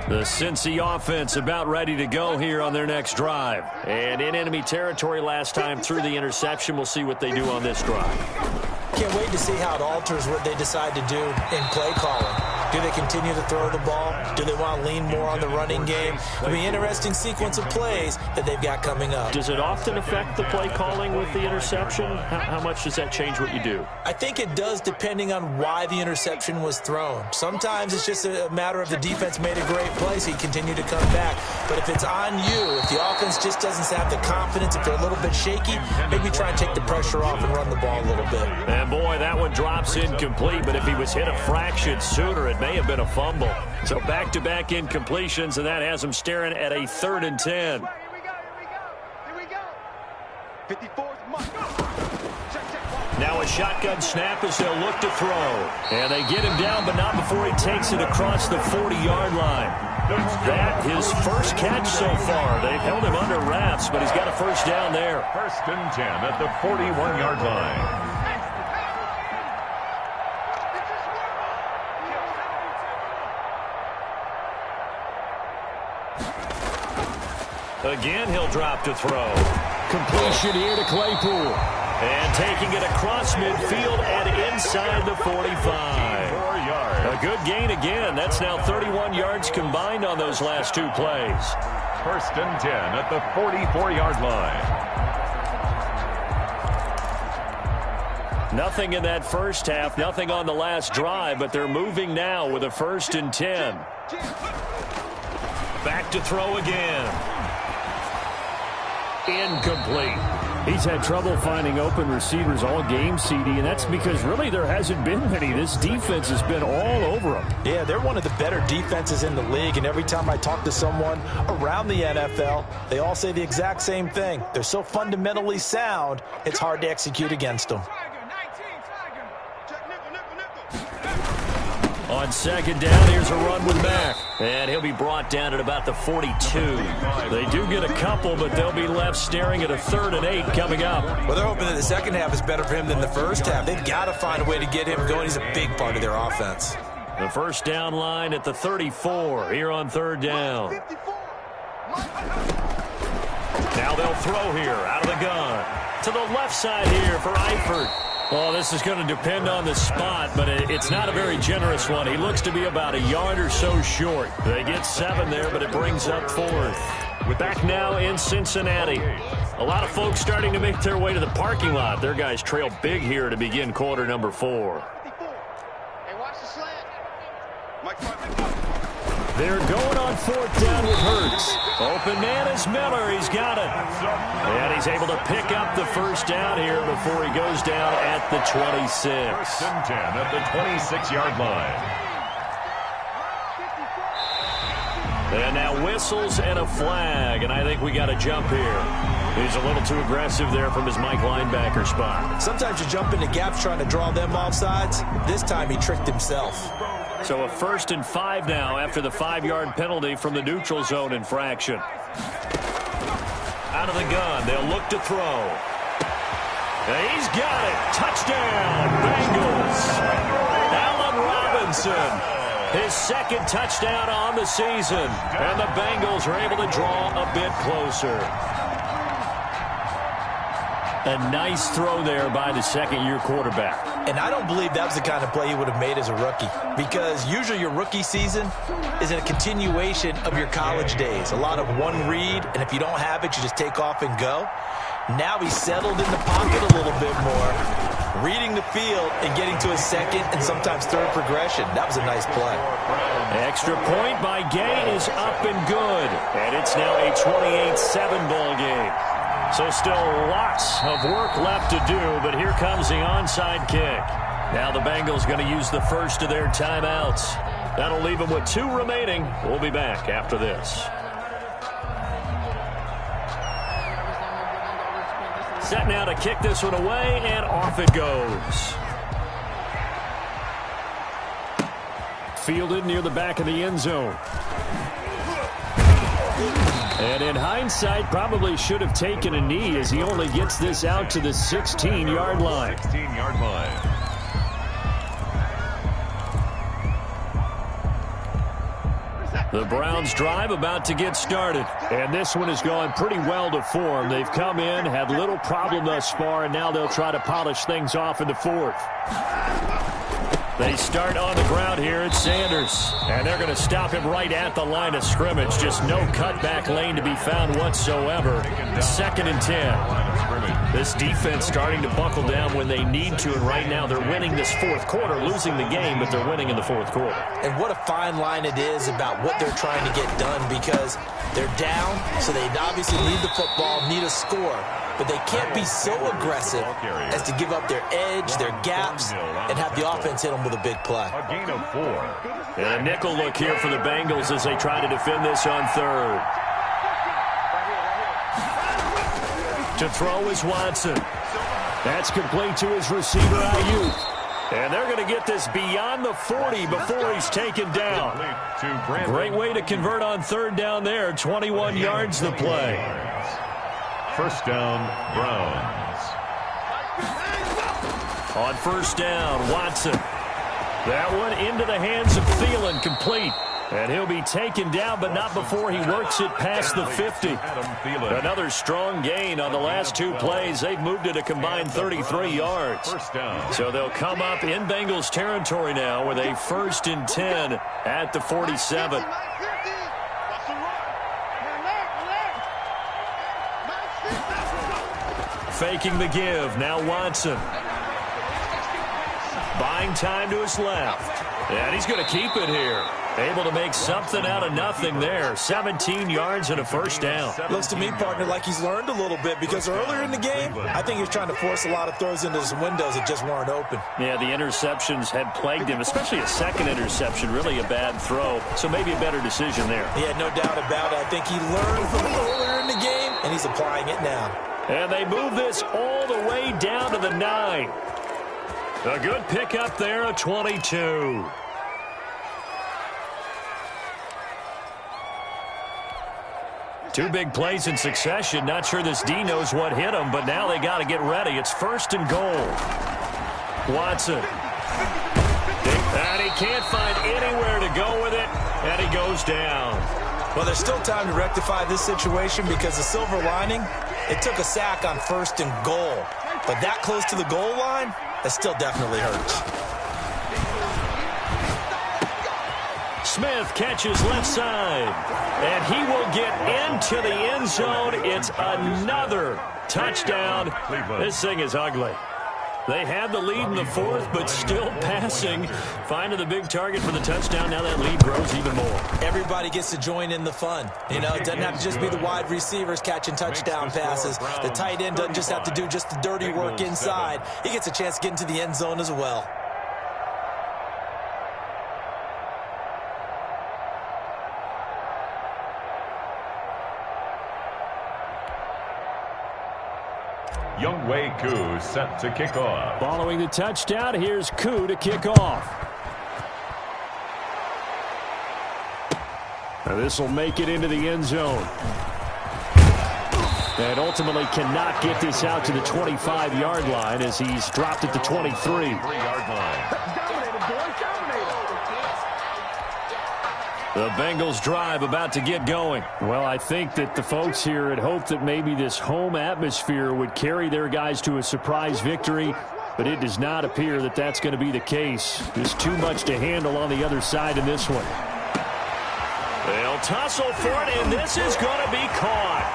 The Cincy offense about ready to go here on their next drive. And in enemy territory last time through the interception. We'll see what they do on this drive. Can't wait to see how it alters what they decide to do in play calling. Do they continue to throw the ball? Do they want to lean more on the running game? It'll be an interesting sequence of plays that they've got coming up. Does it often affect the play calling with the interception? How much does that change what you do? I think it does depending on why the interception was thrown. Sometimes it's just a matter of the defense made a great play, so you continue to come back. But if it's on you, if the offense just doesn't have the confidence, if they're a little bit shaky, maybe try and take the pressure off and run the ball a little bit. And boy, that one drops incomplete, but if he was hit a fraction sooner, it may have been a fumble. So back-to-back incompletions, and that has him staring at a 3rd and 10. Here we go. 54th mark. Now a shotgun snap as they'll look to throw. And they get him down, but not before he takes it across the 40-yard line. That his first catch so far. They've held him under wraps, but he's got a first down there. 1st and 10 at the 41-yard line. Again, he'll drop to throw. Completion here to Claypool. And taking it across midfield and inside the 45. A good gain again. That's now 31 yards combined on those last 2 plays. 1st and 10 at the 44-yard line. Nothing in that first half, nothing on the last drive, but they're moving now with a 1st and 10. Back to throw again. Incomplete. He's had trouble finding open receivers all game, CD, and that's because really there hasn't been many. This defense has been all over them. Yeah, they're one of the better defenses in the league, and every time I talk to someone around the NFL, they all say the exact same thing. They're so fundamentally sound, it's hard to execute against them. On 2nd down, here's a run with Mack. And he'll be brought down at about the 42. They do get a couple, but they'll be left staring at a 3rd and 8 coming up. Well, they're hoping that the second half is better for him than the first half. They've got to find a way to get him going. He's a big part of their offense. The first down line at the 34 here on 3rd down. Now they'll throw here out of the gun. To the left side here for Eifert. Well, this is going to depend on the spot, but it's not a very generous one. He looks to be about a yard or so short. They get 7 there, but it brings up 4th. We're back now in Cincinnati. A lot of folks starting to make their way to the parking lot. Their guys trail big here to begin quarter number 4. Hey, watch the slant. They're going on 4th down with Hurts. Open man is Miller. He's got it. And he's able to pick up the first down here before he goes down at the 26. 1st and 10 at the 26-yard line. And now whistles and a flag, and I think we got a jump here. He's a little too aggressive there from his Mike linebacker spot. Sometimes you jump into gaps trying to draw them off sides. This time he tricked himself. So a 1st and 5 now after the 5-yard penalty from the neutral zone infraction. Out of the gun, they'll look to throw. And he's got it. Touchdown, Bengals. Allen Robinson. His 2nd touchdown on the season. And the Bengals are able to draw a bit closer. A nice throw there by the 2nd-year quarterback. And I don't believe that was the kind of play he would have made as a rookie, because usually your rookie season is a continuation of your college days. A lot of one read, and if you don't have it, you just take off and go. Now he's settled in the pocket a little bit more, reading the field and getting to his 2nd and sometimes 3rd progression. That was a nice play. Extra point by Gay is up and good. And it's now a 28-7 ball game. So still lots of work left to do, but here comes the onside kick. Now the Bengals going to use the first of their timeouts. That'll leave them with 2 remaining. We'll be back after this. Set now to kick this one away, and off it goes. Fielded near the back of the end zone. And in hindsight, probably should have taken a knee as he only gets this out to the 16-yard line. 16-yard line. The Browns drive about to get started. And this one has gone pretty well to form. They've come in, had little problem thus far, and now they'll try to polish things off in the fourth. They start on the ground here at Sanders. And they're going to stop him right at the line of scrimmage. Just no cutback lane to be found whatsoever. 2nd and 10. This defense starting to buckle down when they need to. And right now they're winning this fourth quarter, losing the game, but they're winning in the fourth quarter. And what a fine line it is about what they're trying to get done, because they're down, so they obviously need the football, need a score. But they can't be so aggressive as to give up their edge, their gaps, and have the offense hit them with a big play. A gain of 4. And a nickel look here for the Bengals as they try to defend this on third. To throw is Watson. That's complete to his receiver, Ayuk. And they're going to get this beyond the 40 before he's taken down. Great way to convert on third down there. 21 yards the play. First down, Browns. On first down, Watson. That one into the hands of Thielen, complete. And he'll be taken down, but not before he works it past the 50. Another strong gain on the last 2 plays. They've moved it a combined 33 yards. So they'll come up in Bengals territory now with a 1st and 10 at the 47. Faking the give. Now Watson. Buying time to his left. And he's going to keep it here. Able to make something out of nothing there. 17 yards and a first down. Looks to me, partner, like he's learned a little bit, because earlier in the game, I think he was trying to force a lot of throws into some windows that just weren't open. Yeah, the interceptions had plagued him, especially a second interception. Really a bad throw. So maybe a better decision there. Yeah, no doubt about it. I think he learned from earlier in the game, and he's applying it now. And they move this all the way down to the 9. A good pickup there, a 22. Two big plays in succession. Not sure this D knows what hit him, but now they got to get ready. It's 1st and goal. Watson. And he can't find anywhere to go with it, and he goes down. Well, there's still time to rectify this situation, because the silver lining, it took a sack on 1st and goal. But that close to the goal line, that still definitely hurts. Smith catches left side, and he will get into the end zone. It's another touchdown. This thing is ugly. They had the lead in the fourth, but still passing. Finding the big target for the touchdown. Now that lead grows even more. Everybody gets to join in the fun. You know, it doesn't have to just be the wide receivers catching touchdown passes. The tight end doesn't just have to do just the dirty work inside. He gets a chance to get into the end zone as well. Younghoe Koo set to kick off. Following the touchdown, here's Koo to kick off. Now this will make it into the end zone. And ultimately cannot get this out to the 25-yard line as he's dropped at the 23-yard line. The Bengals drive about to get going. Well, I think that the folks here had hoped that maybe this home atmosphere would carry their guys to a surprise victory, but it does not appear that that's going to be the case. There's too much to handle on the other side in this one. They'll tussle for it, and this is going to be caught.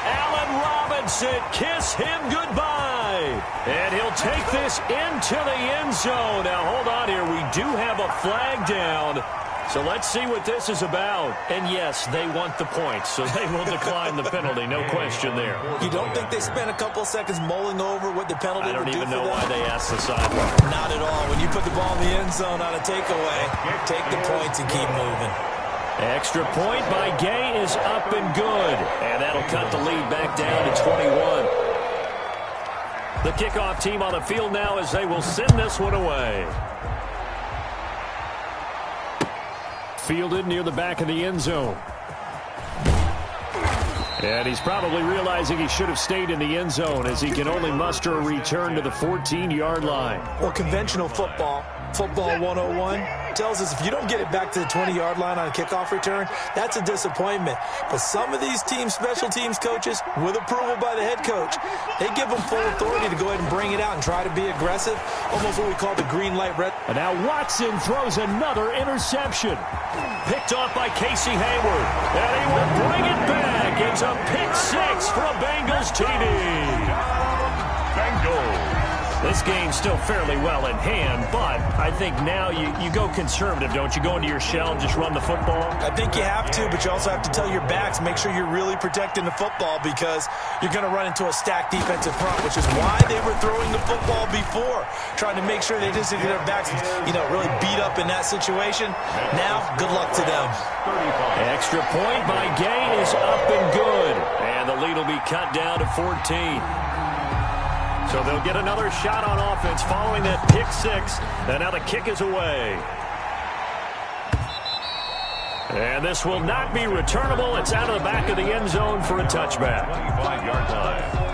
Allen Robinson, kiss him goodbye. And he'll take this into the end zone. Now, hold on here. We do have a flag down. So let's see what this is about. And yes, they want the points, so they will decline the penalty. No question there. You don't think they spent a couple of seconds mulling over what the penalty would do for them? I don't even know why they asked the sideline. Not at all. When you put the ball in the end zone on a takeaway, take the points and keep moving. Extra point by Gay is up and good. And that'll cut the lead back down to 21. The kickoff team on the field now as they will send this one away. Fielded near the back of the end zone. And he's probably realizing he should have stayed in the end zone as he can only muster a return to the 14-yard line. Well, conventional football 101, tells us if you don't get it back to the 20-yard line on a kickoff return, that's a disappointment. But some of these special teams coaches, with approval by the head coach, they give them full authority to go ahead and bring it out and try to be aggressive, almost what we call the green light red. And now Watson throws another interception. Picked off by Casey Hayward. And he will bring it back. It's a pick six for a Bengals TD. Bengals. This game's still fairly well in hand, but I think now you go conservative, don't you? Go into your shell and just run the football? I think you have to, but you also have to tell your backs, make sure you're really protecting the football because you're going to run into a stacked defensive front, which is why they were throwing the football before, trying to make sure they didn't get their backs, really beat up in that situation. Now, good luck to them. Extra point by Gay is up and good, and the lead will be cut down to 14. So they'll get another shot on offense following that pick six. And now the kick is away. And this will not be returnable. It's out of the back of the end zone for a touchback. 25-yard line.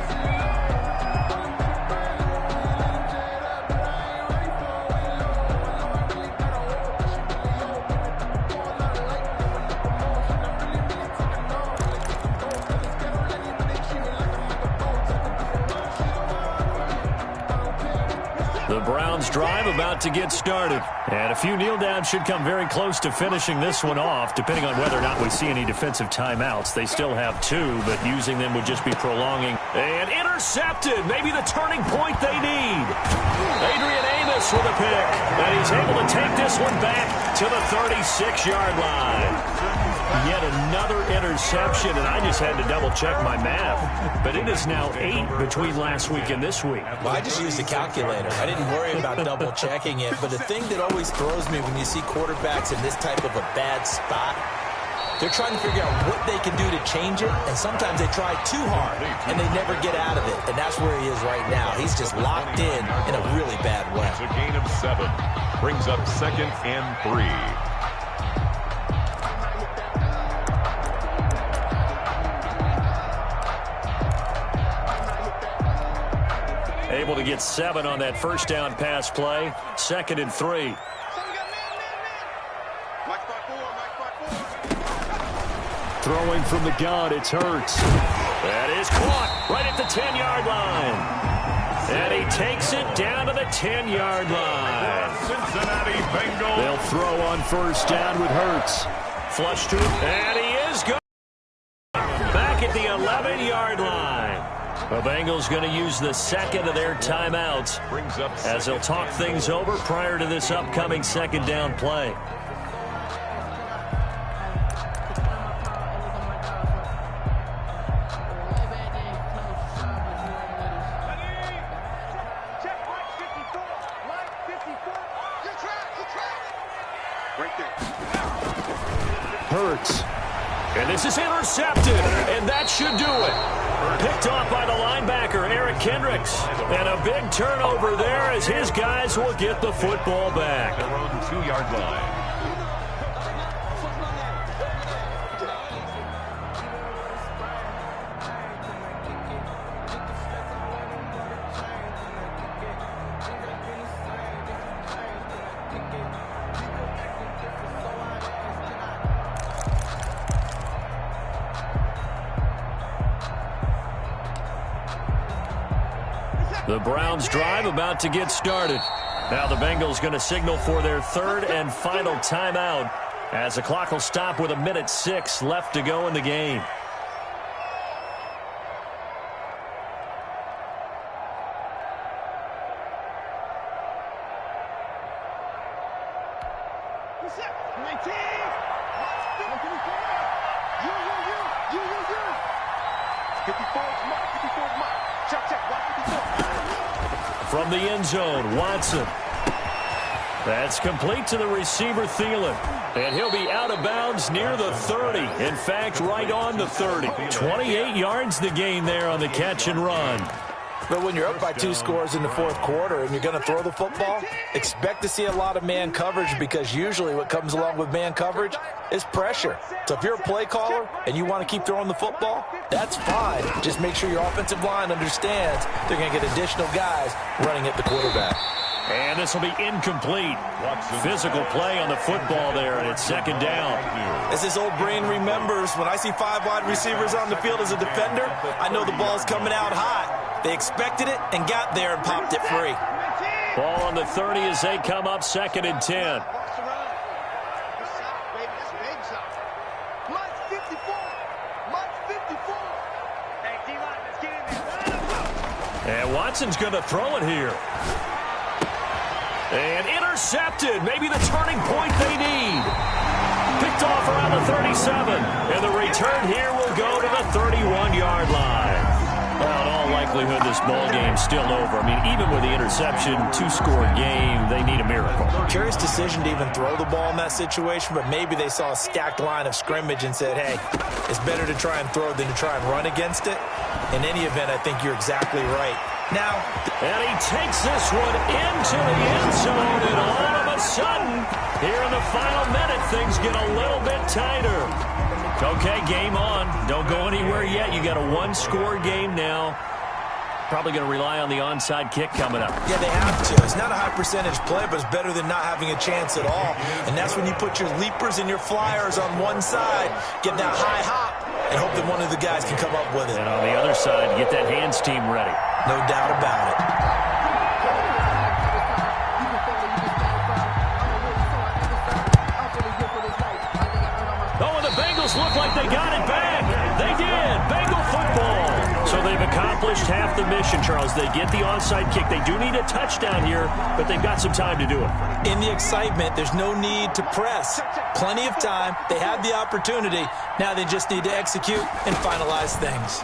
The Browns drive about to get started. And a few kneel downs should come very close to finishing this one off, depending on whether or not we see any defensive timeouts. They still have two, but using them would just be prolonging. And intercepted. Maybe the turning point they need. Adrian Amos with a pick. And he's able to take this one back to the 36-yard line. Yet another interception, and I just had to double-check my math. But it is now 8 between last week and this week. Well, I just used a calculator. I didn't worry about double-checking it. But the thing that always throws me when you see quarterbacks in this type of a bad spot, they're trying to figure out what they can do to change it, and sometimes they try too hard, and they never get out of it. And that's where he is right now. He's just locked in a really bad way. It's a gain of 7. Brings up 2nd and 3. Able to get 7 on that first down pass play. 2nd and 3. Throwing from the gun, it's Hurts. That is caught right at the 10-yard line. And he takes it down to the 10-yard line. Cincinnati Bengals. They'll throw on first down with Hurts. Flush to him, and he is good. Back at the 11-yard line. The Bengals going to use the second of their timeouts as they'll talk things over prior to this upcoming second down play. Hurts. And this is intercepted, and that should do it. Picked off by the linebacker, Eric Kendricks. And a big turnover there as his guys will get the football back. Their own 2-yard line. The Browns drive about to get started. Now the Bengals going to signal for their third and final timeout as the clock will stop with 1:06 left to go in the game. From the end zone, Watson. That's complete to the receiver, Thielen. And he'll be out of bounds near the 30. In fact, right on the 30. 28 yards the gain there on the catch and run. But when you're up by 2 scores in the fourth quarter and you're going to throw the football, expect to see a lot of man coverage because usually what comes along with man coverage is pressure. So if you're a play caller and you want to keep throwing the football, that's fine. Just make sure your offensive line understands they're going to get additional guys running at the quarterback. And this will be incomplete. Physical play on the football there, and it's second down. As his old brain remembers, when I see 5 wide receivers on the field as a defender, I know the ball's coming out hot. They expected it and got there and popped it free. Ball on the 30 as they come up, second and 10. And Watson's going to throw it here. And intercepted. Maybe the turning point they need. Picked off around the 37. And the return here will go to the 31-yard line. Well, in all likelihood, this ball game's still over. I mean, even with the interception, 2-score game, they need a miracle. Curious decision to even throw the ball in that situation, but maybe they saw a stacked line of scrimmage and said, hey, it's better to try and throw than to try and run against it. In any event, I think you're exactly right. Now, and he takes this one into the end zone, and all of a sudden, here in the final minute, things get a little bit tighter. Okay, game on. Don't go anywhere yet. You got a 1-score game now. Probably going to rely on the onside kick coming up. Yeah, they have to. It's not a high percentage play, but it's better than not having a chance at all. And that's when you put your leapers and your flyers on one side, get that high hop, and hope that one of the guys can come up with it. And on the other side, get that hands team ready. No doubt about it. Oh, and the Bengals look like they got it back. They did. Bengal football. So they've accomplished half the mission, Charles. They get the onside kick. They do need a touchdown here, but they've got some time to do it. In the excitement, there's no need to press. Plenty of time. They have the opportunity. Now they just need to execute and finalize things.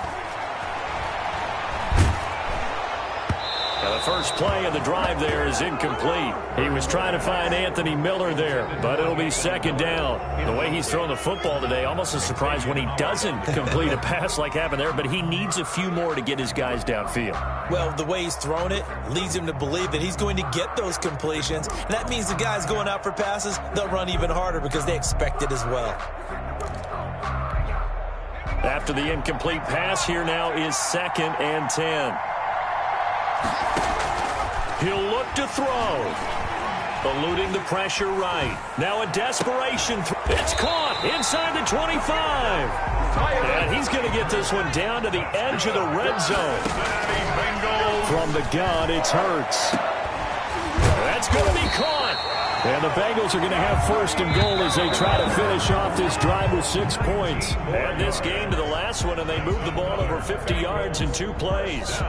Now the first play of the drive there is incomplete. He was trying to find Anthony Miller there, but it'll be second down. The way he's thrown the football today, almost a surprise when he doesn't complete a pass like happened there, but he needs a few more to get his guys downfield. Well, the way he's thrown it leads him to believe that he's going to get those completions. And that means the guys going out for passes, they'll run even harder because they expect it as well. After the incomplete pass, here now is second and 10. He'll look to throw. Eluding the pressure right. Now a desperation throw. It's caught inside the 25. And he's going to get this one down to the edge of the red zone. From the gun, it's Hurts. That's going to be caught. And the Bengals are going to have first and goal as they try to finish off this drive with 6 points. Add this game to the last one, and they move the ball over 50 yards in 2 plays.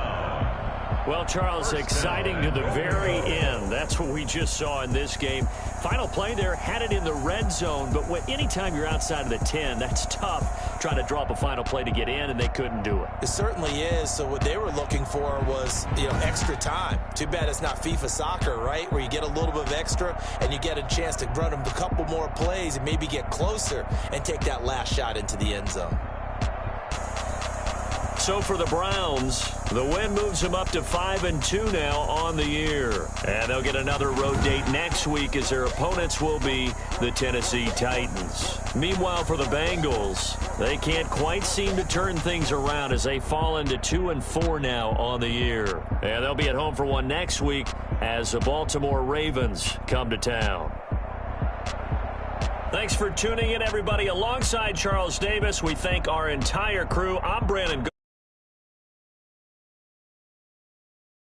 Well, Charles, exciting to the very end. That's what we just saw in this game. Final play there, had it in the red zone, but anytime you're outside of the 10, that's tough trying to drop a final play to get in, and they couldn't do it. It certainly is. So what they were looking for was, extra time. Too bad it's not FIFA soccer, right, where you get a little bit of extra and you get a chance to run them a couple more plays and maybe get closer and take that last shot into the end zone. So for the Browns, the win moves them up to 5-2 now on the year. And they'll get another road date next week as their opponents will be the Tennessee Titans. Meanwhile, for the Bengals, they can't quite seem to turn things around as they fall into 2-4 now on the year. And they'll be at home for one next week as the Baltimore Ravens come to town. Thanks for tuning in, everybody. Alongside Charles Davis, we thank our entire crew. I'm Brandon.